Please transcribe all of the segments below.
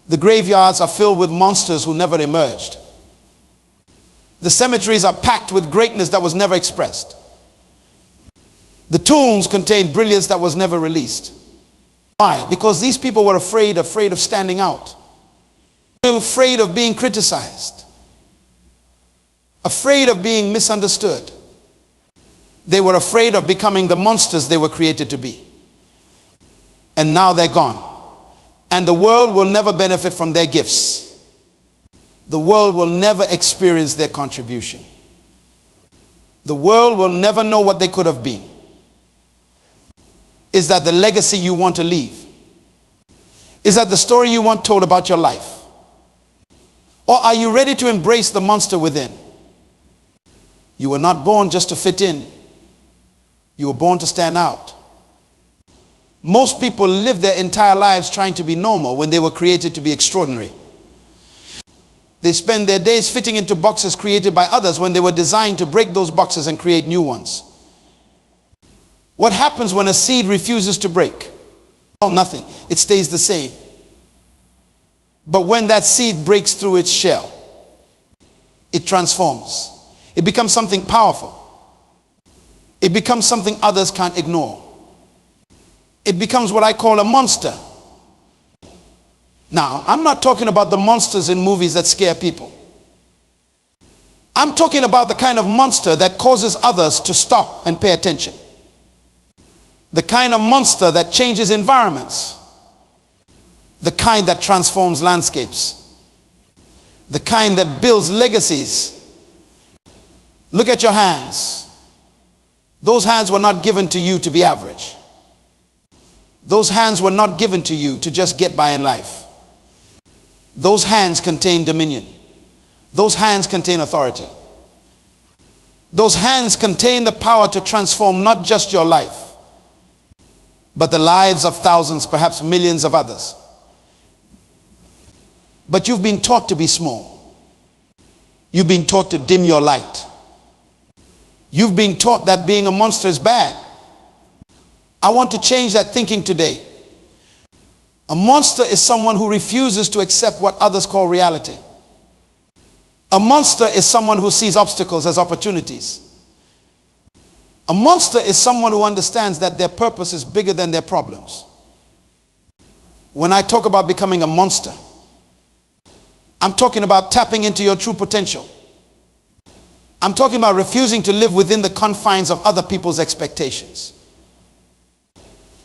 The graveyards are filled with monsters who never emerged. The cemeteries are packed with greatness that was never expressed. The tombs contain brilliance that was never released. Why? Because these people were afraid of standing out. They were afraid of being criticized. Afraid of being misunderstood. They were afraid of becoming the monsters they were created to be. And now they're gone. And the world will never benefit from their gifts. The world will never experience their contribution. The world will never know what they could have been. Is that the legacy you want to leave? Is that the story you want told about your life? Or are you ready to embrace the monster within? You were not born just to fit in. You were born to stand out. Most people live their entire lives trying to be normal when they were created to be extraordinary. They spend their days fitting into boxes created by others when they were designed to break those boxes and create new ones. What happens when a seed refuses to break? Oh, nothing. It stays the same. But when that seed breaks through its shell, it transforms. It becomes something powerful. It becomes something others can't ignore. It becomes what I call a monster. Now, I'm not talking about the monsters in movies that scare people. I'm talking about the kind of monster that causes others to stop and pay attention. The kind of monster that changes environments. The kind that transforms landscapes. The kind that builds legacies. Look at your hands. Those hands were not given to you to be average. Those hands were not given to you to just get by in life. Those hands contain dominion. Those hands contain authority. Those hands contain the power to transform not just your life, but the lives of thousands, perhaps millions of others. But you've been taught to be small. You've been taught to dim your light. You've been taught that being a monster is bad. I want to change that thinking today. A monster is someone who refuses to accept what others call reality. A monster is someone who sees obstacles as opportunities. A monster is someone who understands that their purpose is bigger than their problems. When I talk about becoming a monster, I'm talking about tapping into your true potential. I'm talking about refusing to live within the confines of other people's expectations.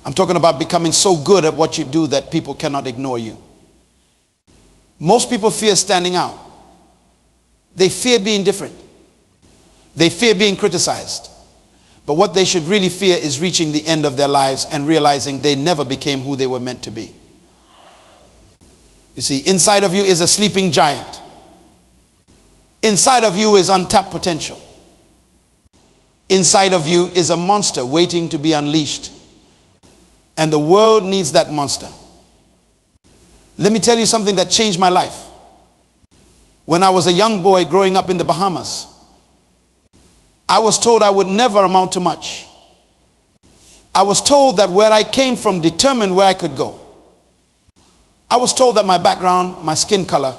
I'm talking about becoming so good at what you do that people cannot ignore you. Most people fear standing out. They fear being different. They fear being criticized. But what they should really fear is reaching the end of their lives and realizing they never became who they were meant to be. You see, inside of you is a sleeping giant. Inside of you is untapped potential. Inside of you is a monster waiting to be unleashed. And the world needs that monster. Let me tell you something that changed my life. When I was a young boy growing up in the Bahamas, I was told I would never amount to much. I was told that where I came from determined where I could go. I was told that my background, my skin color,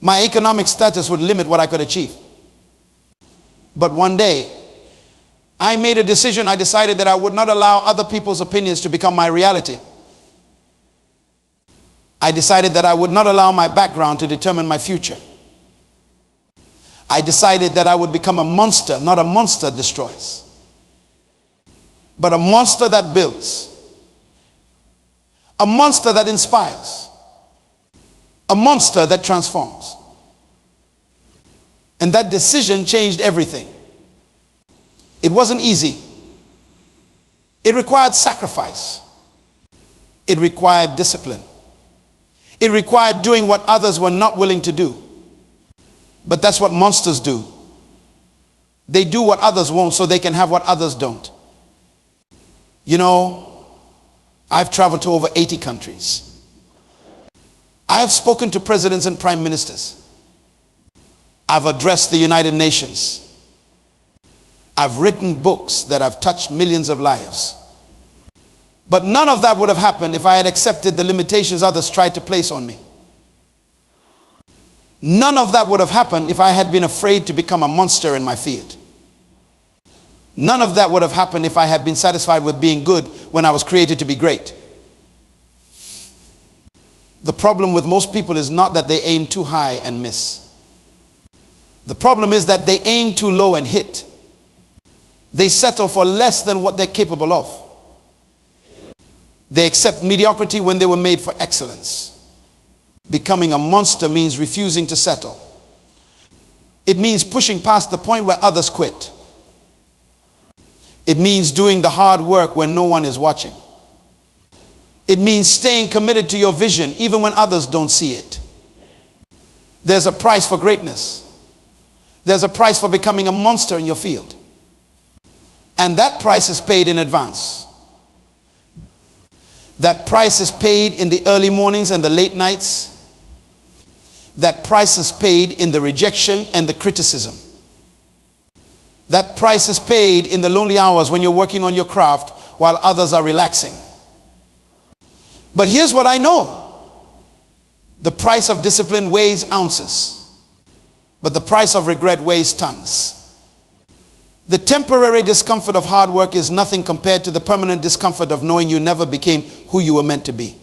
my economic status would limit what I could achieve. But one day, I made a decision. I decided that I would not allow other people's opinions to become my reality. I decided that I would not allow my background to determine my future. I decided that I would become a monster, not a monster that destroys, but a monster that builds, a monster that inspires, a monster that transforms. And that decision changed everything. It wasn't easy. It required sacrifice. It required discipline. It required doing what others were not willing to do. But that's what monsters do. They do what others won't so they can have what others don't. You know, I've traveled to over 80 countries. I have spoken to presidents and prime ministers. I've addressed the United Nations. I've written books that have touched millions of lives. But none of that would have happened if I had accepted the limitations others tried to place on me. None of that would have happened if I had been afraid to become a monster in my field. None of that would have happened if I had been satisfied with being good when I was created to be great. The problem with most people is not that they aim too high and miss. The problem is that they aim too low and hit. They settle for less than what they're capable of. They accept mediocrity when they were made for excellence. Becoming a monster means refusing to settle. It means pushing past the point where others quit. It means doing the hard work when no one is watching. It means staying committed to your vision even when others don't see it. There's a price for greatness. There's a price for becoming a monster in your field. And that price is paid in advance. That price is paid in the early mornings and the late nights. That price is paid in the rejection and the criticism. That price is paid in the lonely hours when you're working on your craft while others are relaxing. But here's what I know. The price of discipline weighs ounces, but the price of regret weighs tons. The temporary discomfort of hard work is nothing compared to the permanent discomfort of knowing you never became who you were meant to be.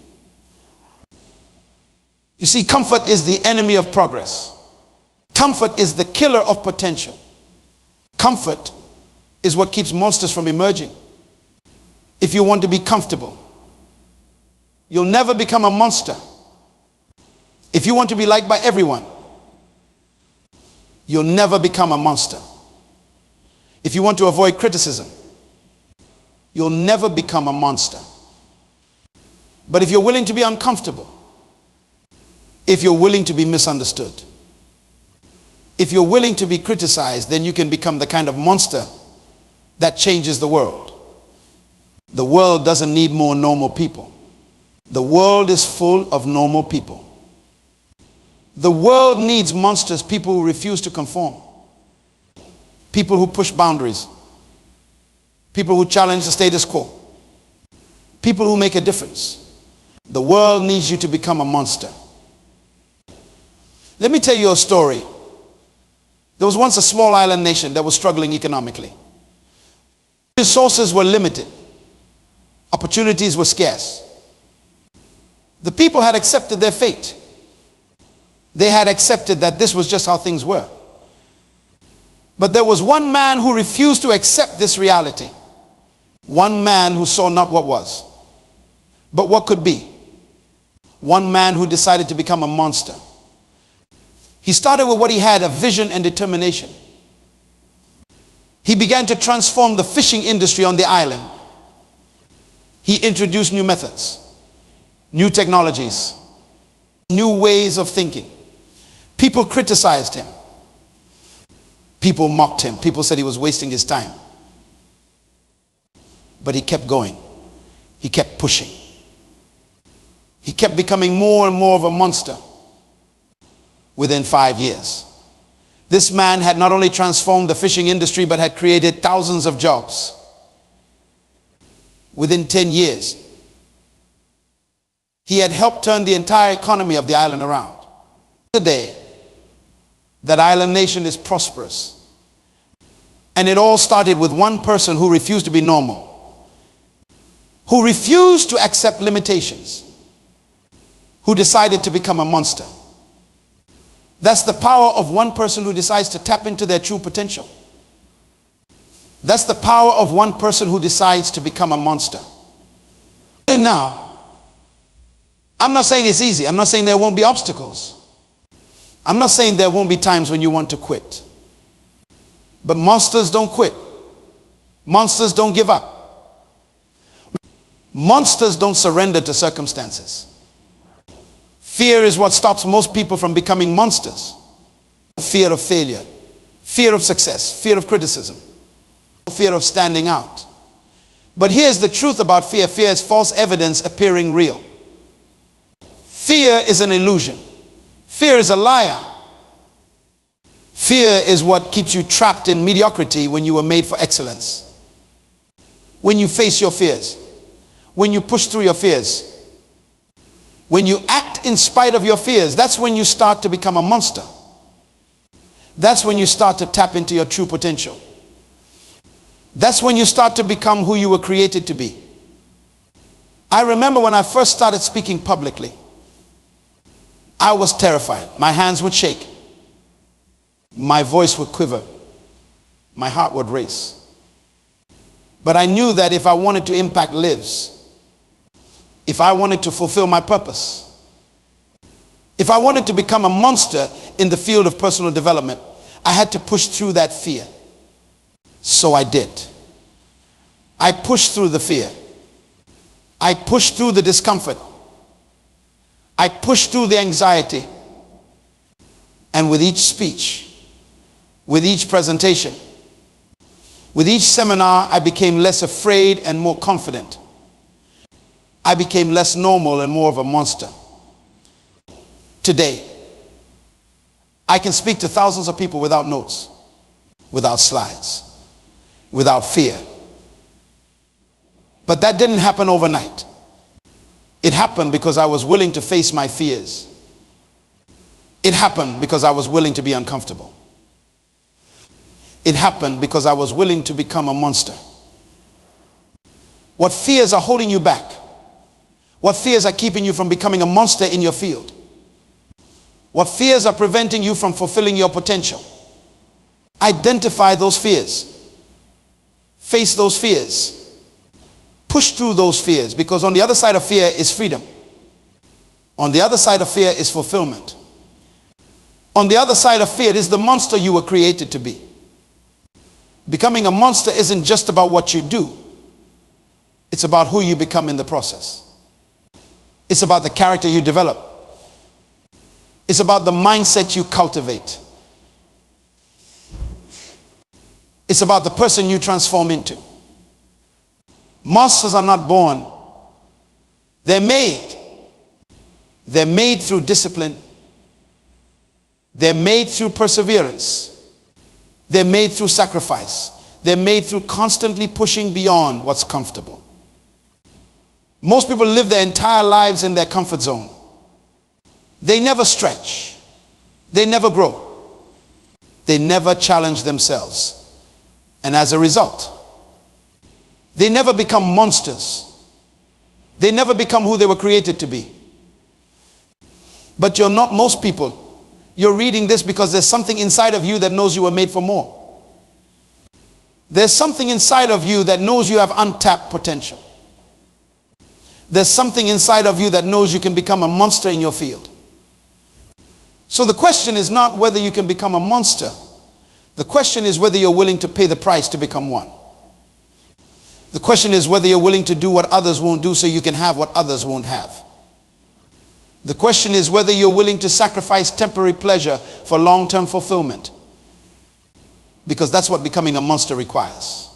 You see, comfort is the enemy of progress. Comfort is the killer of potential. Comfort is what keeps monsters from emerging. If you want to be comfortable, you'll never become a monster. If you want to be liked by everyone, you'll never become a monster. If you want to avoid criticism, you'll never become a monster. But if you're willing to be uncomfortable, if you're willing to be misunderstood, if you're willing to be criticized, then you can become the kind of monster that changes the world. The world doesn't need more normal people. The world is full of normal people. The world needs monsters, people who refuse to conform. People who push boundaries. People who challenge the status quo. People who make a difference. The world needs you to become a monster. Let me tell you a story. There was once a small island nation that was struggling economically. Resources were limited. Opportunities were scarce. The people had accepted their fate. They had accepted that this was just how things were. But there was one man who refused to accept this reality. One man who saw not what was, but what could be. One man who decided to become a monster. He started with what he had, a vision and determination. He began to transform the fishing industry on the island. He introduced new methods, new technologies, new ways of thinking. People criticized him. People mocked him. People said he was wasting his time. But he kept going. He kept pushing. He kept becoming more and more of a monster. Within 5 years, this man had not only transformed the fishing industry, but had created thousands of jobs. Within 10 years, he had helped turn the entire economy of the island around. Today, that island nation is prosperous. And it all started with one person who refused to be normal, who refused to accept limitations, who decided to become a monster. That's the power of one person who decides to tap into their true potential. That's the power of one person who decides to become a monster. And now, I'm not saying it's easy. I'm not saying there won't be obstacles. I'm not saying there won't be times when you want to quit. But monsters don't quit. Monsters don't give up. Monsters don't surrender to circumstances. Fear is what stops most people from becoming monsters. Fear of failure, fear of success, fear of criticism, fear of standing out. But here's the truth about fear. Fear is false evidence appearing real. Fear is an illusion. Fear is a liar. Fear is what keeps you trapped in mediocrity when you were made for excellence. When you face your fears, when you push through your fears. When you act in spite of your fears, that's when you start to become a monster. That's when you start to tap into your true potential. That's when you start to become who you were created to be. I remember when I first started speaking publicly, I was terrified. My hands would shake. My voice would quiver. My heart would race. But I knew that if I wanted to impact lives, if I wanted to fulfill my purpose, if I wanted to become a monster in the field of personal development, I had to push through that fear. So I did. I pushed through the fear. I pushed through the discomfort. I pushed through the anxiety. And with each speech, with each presentation, with each seminar, I became less afraid and more confident. I became less normal and more of a monster. Today, I can speak to thousands of people without notes, without slides, without fear. But that didn't happen overnight. It happened because I was willing to face my fears. It happened because I was willing to be uncomfortable. It happened because I was willing to become a monster. What fears are holding you back? What fears are keeping you from becoming a monster in your field? What fears are preventing you from fulfilling your potential? Identify those fears. Face those fears. Push through those fears, because on the other side of fear is freedom. On the other side of fear is fulfillment. On the other side of fear is the monster you were created to be. Becoming a monster isn't just about what you do. It's about who you become in the process. It's about the character you develop. It's about the mindset you cultivate. It's about the person you transform into. Monsters are not born. They're made. They're made through discipline. They're made through perseverance. They're made through sacrifice. They're made through constantly pushing beyond what's comfortable. Most people live their entire lives in their comfort zone. They never stretch. They never grow. They never challenge themselves. And as a result, they never become monsters. They never become who they were created to be. But you're not most people. You're reading this because there's something inside of you that knows you were made for more. There's something inside of you that knows you have untapped potential. There's something inside of you that knows you can become a monster in your field. So the question is not whether you can become a monster. The question is whether you're willing to pay the price to become one. The question is whether you're willing to do what others won't do so you can have what others won't have. The question is whether you're willing to sacrifice temporary pleasure for long-term fulfillment. Because that's what becoming a monster requires.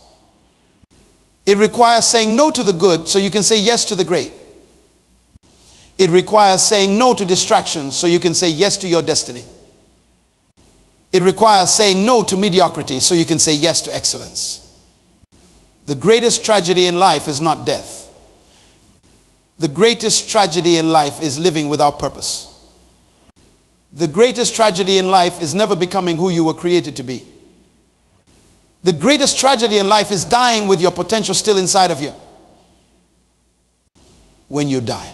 It requires saying no to the good so you can say yes to the great. It requires saying no to distractions so you can say yes to your destiny. It requires saying no to mediocrity so you can say yes to excellence. The greatest tragedy in life is not death. The greatest tragedy in life is living without purpose. The greatest tragedy in life is never becoming who you were created to be. The greatest tragedy in life is dying with your potential still inside of you. When you die,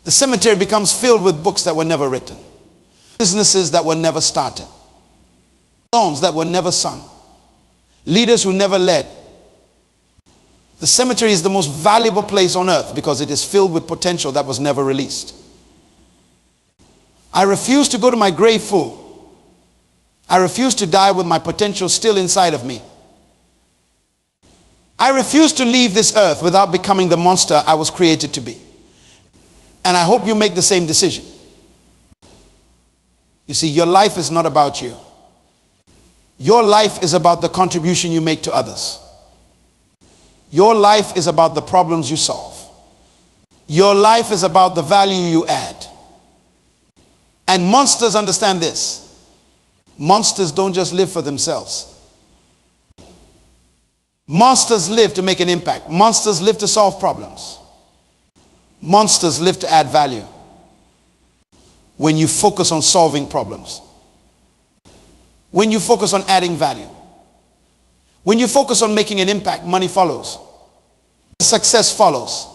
the cemetery becomes filled with books that were never written, businesses that were never started, songs that were never sung, leaders who never led. The cemetery is the most valuable place on earth because it is filled with potential that was never released. I refuse to go to my grave full. I refuse to die with my potential still inside of me. I refuse to leave this earth without becoming the monster I was created to be. And I hope you make the same decision. You see, your life is not about you. Your life is about the contribution you make to others. Your life is about the problems you solve. Your life is about the value you add. And monsters understand this. Monsters don't just live for themselves. Monsters live to make an impact. Monsters live to solve problems. Monsters live to add value. When you focus on solving problems, when you focus on adding value, when you focus on making an impact, money follows. Success follows.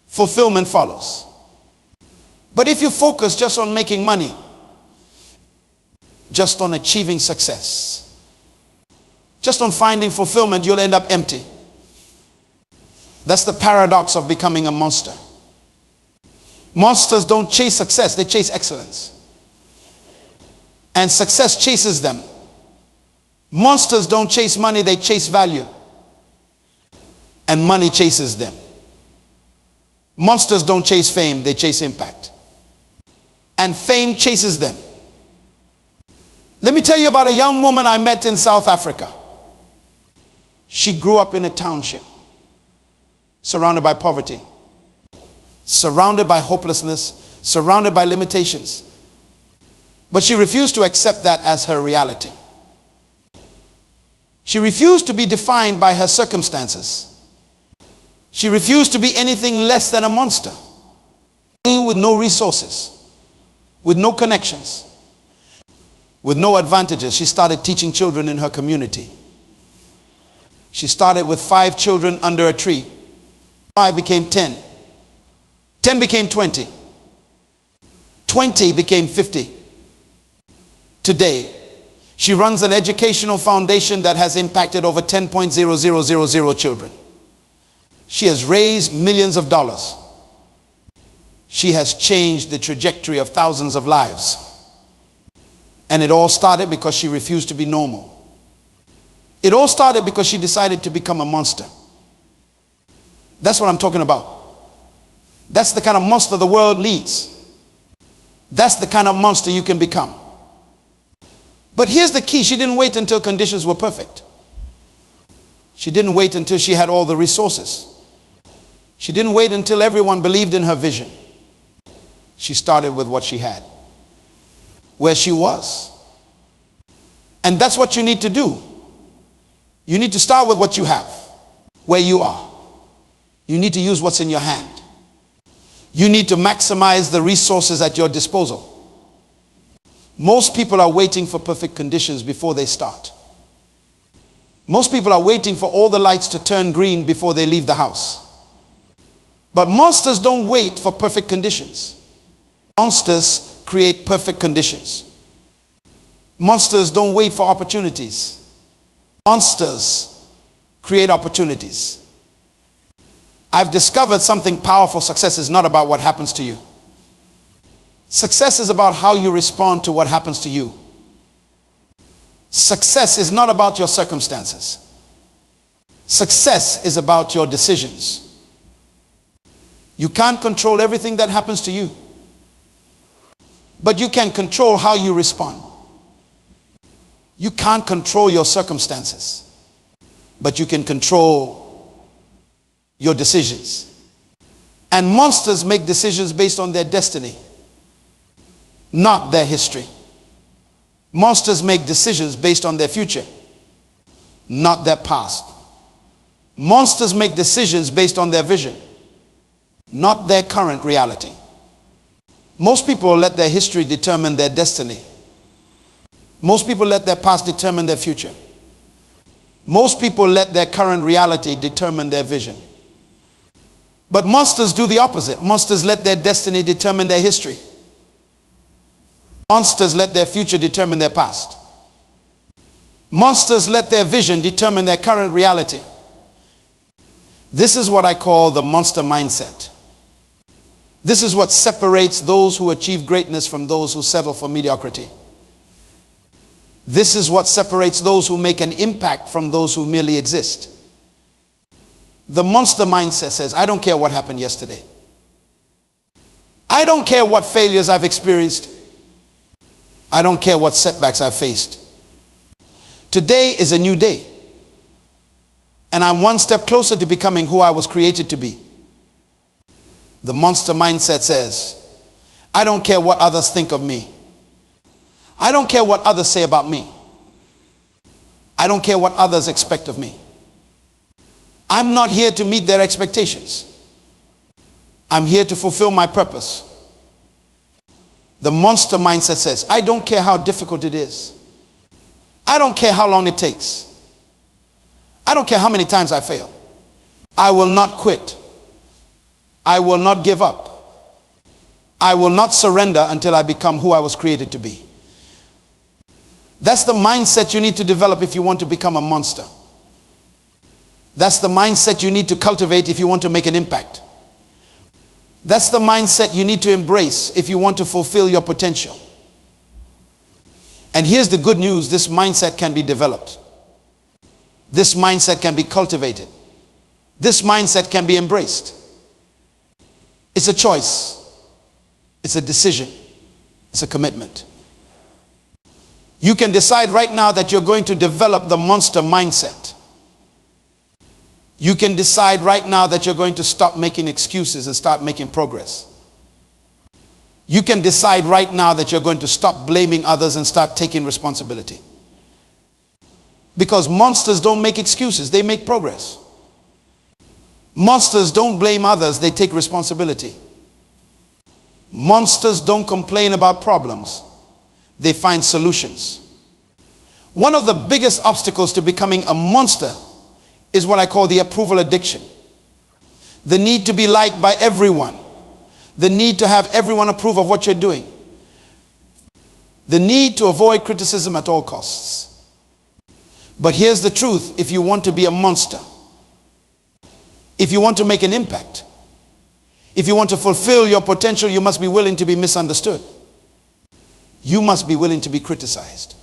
Fulfillment follows. But if you focus just on making money, just on achieving success, just on finding fulfillment, you'll end up empty. That's the paradox of becoming a monster. Monsters don't chase success, they chase excellence. And success chases them. Monsters don't chase money, they chase value. And money chases them. Monsters don't chase fame, they chase impact. And fame chases them. Let me tell you about a young woman I met in South Africa. She grew up in a township, surrounded by poverty, surrounded by hopelessness, surrounded by limitations. But she refused to accept that as her reality. She refused to be defined by her circumstances. She refused to be anything less than a monster. With no resources, with no connections, with no advantages, she started teaching children in her community. She started with 5 children under a tree. 5 became 10. 10 became 20. 20 became 50. Today, she runs an educational foundation that has impacted over 10,000 children. She has raised millions of dollars. She has changed the trajectory of thousands of lives. And it all started because she refused to be normal. It all started because she decided to become a monster. That's what I'm talking about. That's the kind of monster the world needs. That's the kind of monster you can become. But here's the key. She didn't wait until conditions were perfect. She didn't wait until she had all the resources. She didn't wait until everyone believed in her vision. She started with what she had, where she was. And that's what you need to do. You need to start with what you have, where you are. You need to use what's in your hand. You need to maximize the resources at your disposal. Most people are waiting for perfect conditions before they start. Most people are waiting for all the lights to turn green before they leave the house. But monsters don't wait for perfect conditions. Monsters create perfect conditions. Monsters don't wait for opportunities. Monsters create opportunities. I've discovered something powerful. Success is not about what happens to you. Success is about how you respond to what happens to you. Success is not about your circumstances. Success is about your decisions. You can't control everything that happens to you, but you can control how you respond. You can't control your circumstances, but you can control your decisions. And monsters make decisions based on their destiny, not their history. Monsters make decisions based on their future, not their past. Monsters make decisions based on their vision, not their current reality. Most people let their history determine their destiny. Most people let their past determine their future. Most people let their current reality determine their vision. But monsters do the opposite. Monsters let their destiny determine their history. Monsters let their future determine their past. Monsters let their vision determine their current reality. This is what I call the monster mindset. This is what separates those who achieve greatness from those who settle for mediocrity. This is what separates those who make an impact from those who merely exist. The monster mindset says, I don't care what happened yesterday. I don't care what failures I've experienced. I don't care what setbacks I've faced. Today is a new day. And I'm one step closer to becoming who I was created to be. The monster mindset says, I don't care what others think of me. I don't care what others say about me. I don't care what others expect of me. I'm not here to meet their expectations. I'm here to fulfill my purpose. The monster mindset says, I don't care how difficult it is. I don't care how long it takes. I don't care how many times I fail. I will not quit. I will not give up. I will not surrender until I become who I was created to be. That's the mindset you need to develop if you want to become a monster. That's the mindset you need to cultivate if you want to make an impact. That's the mindset you need to embrace if you want to fulfill your potential. And here's the good news: this mindset can be developed. This mindset can be cultivated. This mindset can be embraced. It's a choice. It's a decision. It's a commitment. You can decide right now that you're going to develop the monster mindset. You can decide right now that you're going to stop making excuses and start making progress. You can decide right now that you're going to stop blaming others and start taking responsibility. Because monsters don't make excuses, they make progress. Monsters don't blame others, they take responsibility. Monsters don't complain about problems, they find solutions. One of the biggest obstacles to becoming a monster is what I call the approval addiction. The need to be liked by everyone. The need to have everyone approve of what you're doing. The need to avoid criticism at all costs. But here's the truth: if you want to be a monster, if you want to make an impact, if you want to fulfill your potential, you must be willing to be misunderstood. You must be willing to be criticized.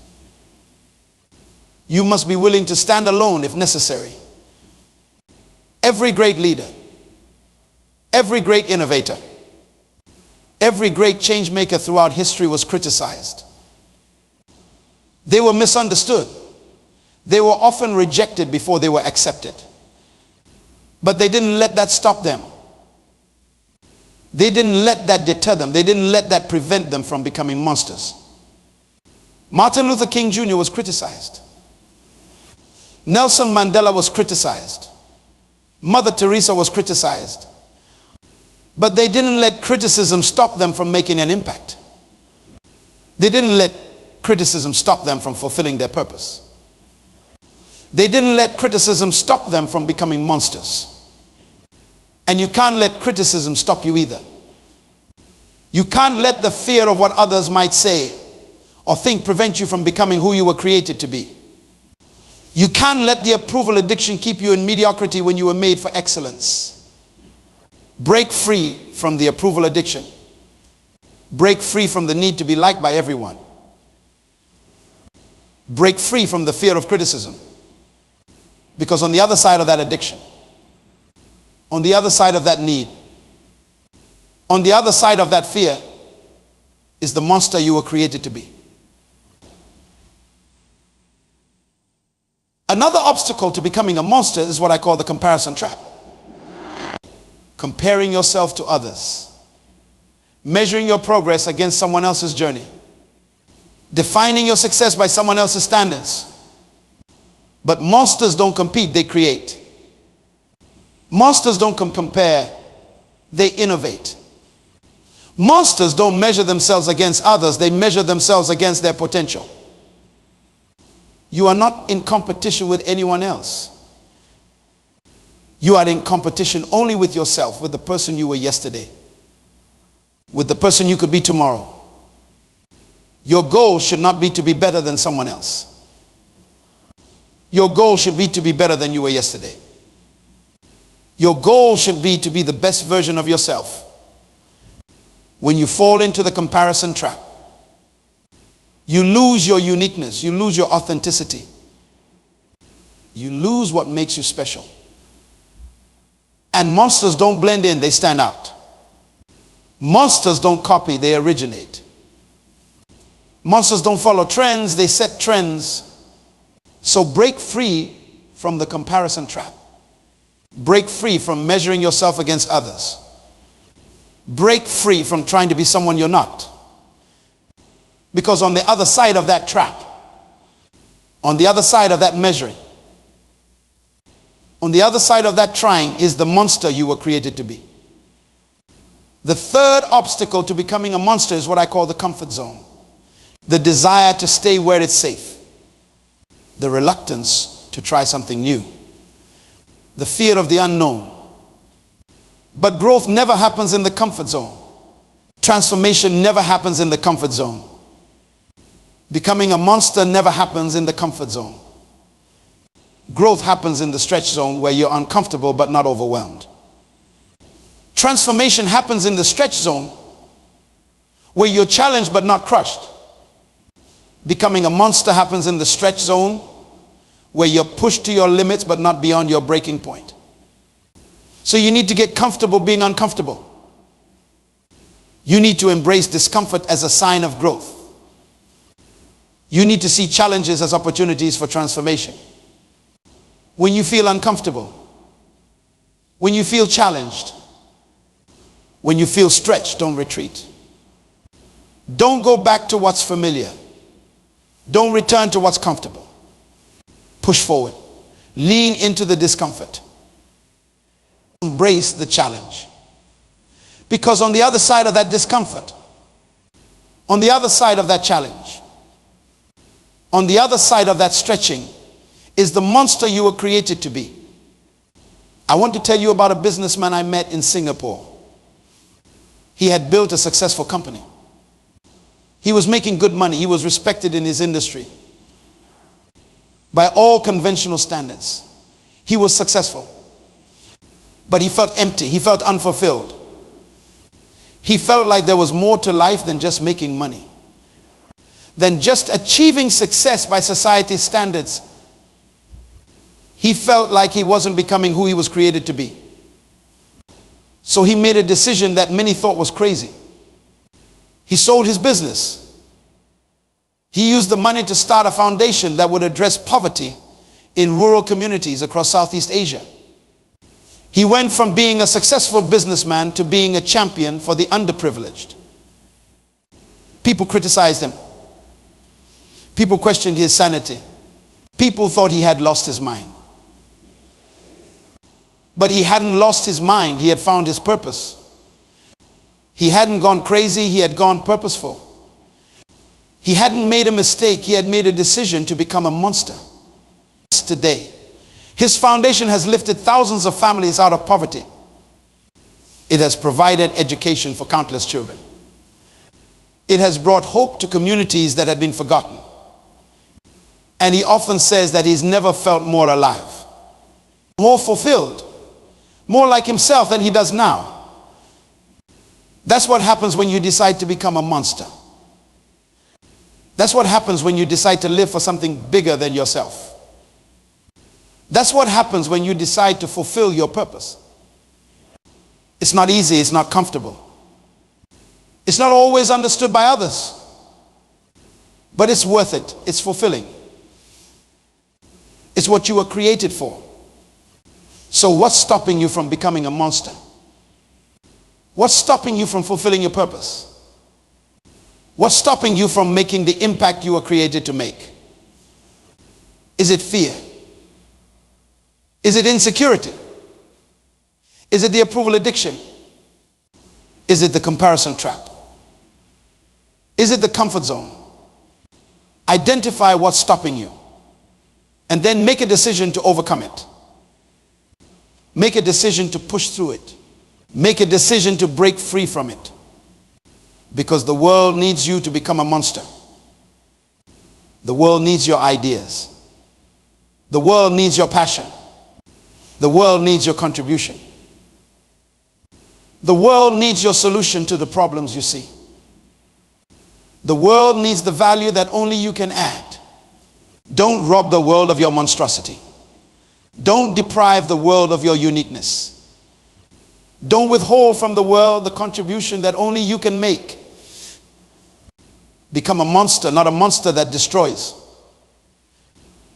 You must be willing to stand alone if necessary. Every great leader, every great innovator, every great change maker throughout history was criticized. They were misunderstood. They were often rejected before they were accepted. But they didn't let that stop them. They didn't let that deter them. They didn't let that prevent them from becoming monsters. Martin Luther King Jr. was criticized. Nelson Mandela was criticized. Mother Teresa was criticized. But they didn't let criticism stop them from making an impact. They didn't let criticism stop them from fulfilling their purpose. They didn't let criticism stop them from becoming monsters. And you can't let criticism stop you either. You can't let the fear of what others might say or think prevent you from becoming who you were created to be. You can't let the approval addiction keep you in mediocrity when you were made for excellence. Break free from the approval addiction. Break free from the need to be liked by everyone. Break free from the fear of criticism. Because on the other side of that addiction, on the other side of that need, on the other side of that fear is the monster you were created to be. Another obstacle to becoming a monster is what I call the comparison trap. Comparing yourself to others. Measuring your progress against someone else's journey. Defining your success by someone else's standards. But monsters don't compete, they create. Monsters don't compare, they innovate. Monsters don't measure themselves against others, they measure themselves against their potential. You are not in competition with anyone else. You are in competition only with yourself, with the person you were yesterday, with the person you could be tomorrow. Your goal should not be to be better than someone else. Your goal should be to be better than you were yesterday. Your goal should be to be the best version of yourself. When you fall into the comparison trap, you lose your uniqueness, you lose your authenticity. You lose what makes you special. And monsters don't blend in, they stand out. Monsters don't copy, they originate. Monsters don't follow trends, they set trends. So break free from the comparison trap. Break free from measuring yourself against others. Break free from trying to be someone you're not. Because on the other side of that trap, on the other side of that measuring, on the other side of that trying is the monster you were created to be. The third obstacle to becoming a monster is what I call the comfort zone. The desire to stay where it's safe. The reluctance to try something new. The fear of the unknown. But growth never happens in the comfort zone. Transformation never happens in the comfort zone. Becoming a monster never happens in the comfort zone. Growth happens in the stretch zone where you're uncomfortable but not overwhelmed. Transformation happens in the stretch zone where you're challenged but not crushed. Becoming a monster happens in the stretch zone where you're pushed to your limits but not beyond your breaking point. So you need to get comfortable being uncomfortable. You need to embrace discomfort as a sign of growth. You need to see challenges as opportunities for transformation. When you feel uncomfortable, when you feel challenged, when you feel stretched, don't retreat. Don't go back to what's familiar. Don't return to what's comfortable. Push forward. Lean into the discomfort. Embrace the challenge. Because on the other side of that discomfort, on the other side of that challenge, on the other side of that stretching is the monster you were created to be. I want to tell you about a businessman I met in Singapore. He had built a successful company. He was making good money. He was respected in his industry. By all conventional standards, he was successful. But he felt empty. He felt unfulfilled. He felt like there was more to life than just making money, than just achieving success by society's standards. He felt like he wasn't becoming who he was created to be. So he made a decision that many thought was crazy. He sold his business. He used the money to start a foundation that would address poverty in rural communities across Southeast Asia. He went from being a successful businessman to being a champion for the underprivileged. People criticized him. People questioned his sanity. People thought he had lost his mind. But he hadn't lost his mind. He had found his purpose. He hadn't gone crazy. He had gone purposeful. He hadn't made a mistake. He had made a decision to become a monster. Today, his foundation has lifted thousands of families out of poverty. It has provided education for countless children. It has brought hope to communities that had been forgotten. And he often says that he's never felt more alive, more fulfilled, more like himself than he does now. That's what happens when you decide to become a monster. That's what happens when you decide to live for something bigger than yourself. That's what happens when you decide to fulfill your purpose. It's not easy, it's not comfortable. It's not always understood by others. But it's worth it. It's fulfilling. It's what you were created for. So what's stopping you from becoming a monster? What's stopping you from fulfilling your purpose? What's stopping you from making the impact you were created to make? Is it fear? Is it insecurity? Is it the approval addiction? Is it the comparison trap? Is it the comfort zone? Identify what's stopping you and then make a decision to overcome it. Make a decision to push through it. Make a decision to break free from it. Because the world needs you to become a monster. The world needs your ideas. The world needs your passion. The world needs your contribution. The world needs your solution to the problems you see. The world needs the value that only you can add. Don't rob the world of your monstrosity. Don't deprive the world of your uniqueness. Don't withhold from the world the contribution that only you can make. Become a monster, not a monster that destroys,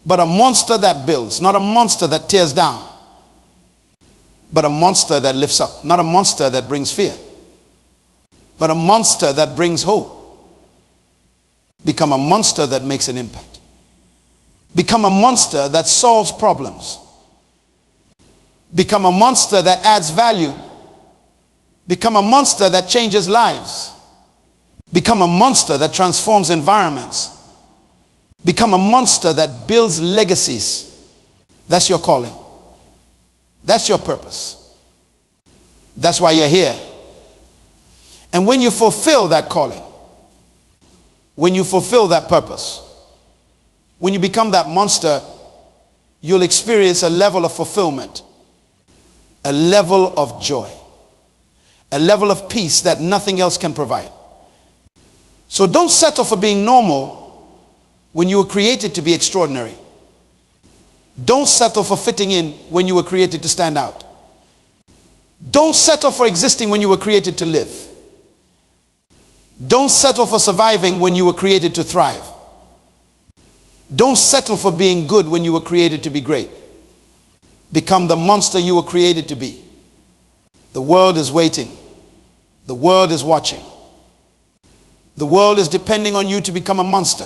but a monster that builds, not a monster that tears down, but a monster that lifts up, not a monster that brings fear, but a monster that brings hope. Become a monster that makes an impact. Become a monster that solves problems. Become a monster that adds value. Become a monster that changes lives. Become a monster that transforms environments. Become a monster that builds legacies. That's your calling. That's your purpose. That's why you're here. And when you fulfill that calling, when you fulfill that purpose, when you become that monster, you'll experience a level of fulfillment, a level of joy, a level of peace that nothing else can provide. So don't settle for being normal when you were created to be extraordinary. Don't settle for fitting in when you were created to stand out. Don't settle for existing when you were created to live. Don't settle for surviving when you were created to thrive. Don't settle for being good when you were created to be great. Become the monster you were created to be. The world is waiting. The world is watching. The world is depending on you to become a monster.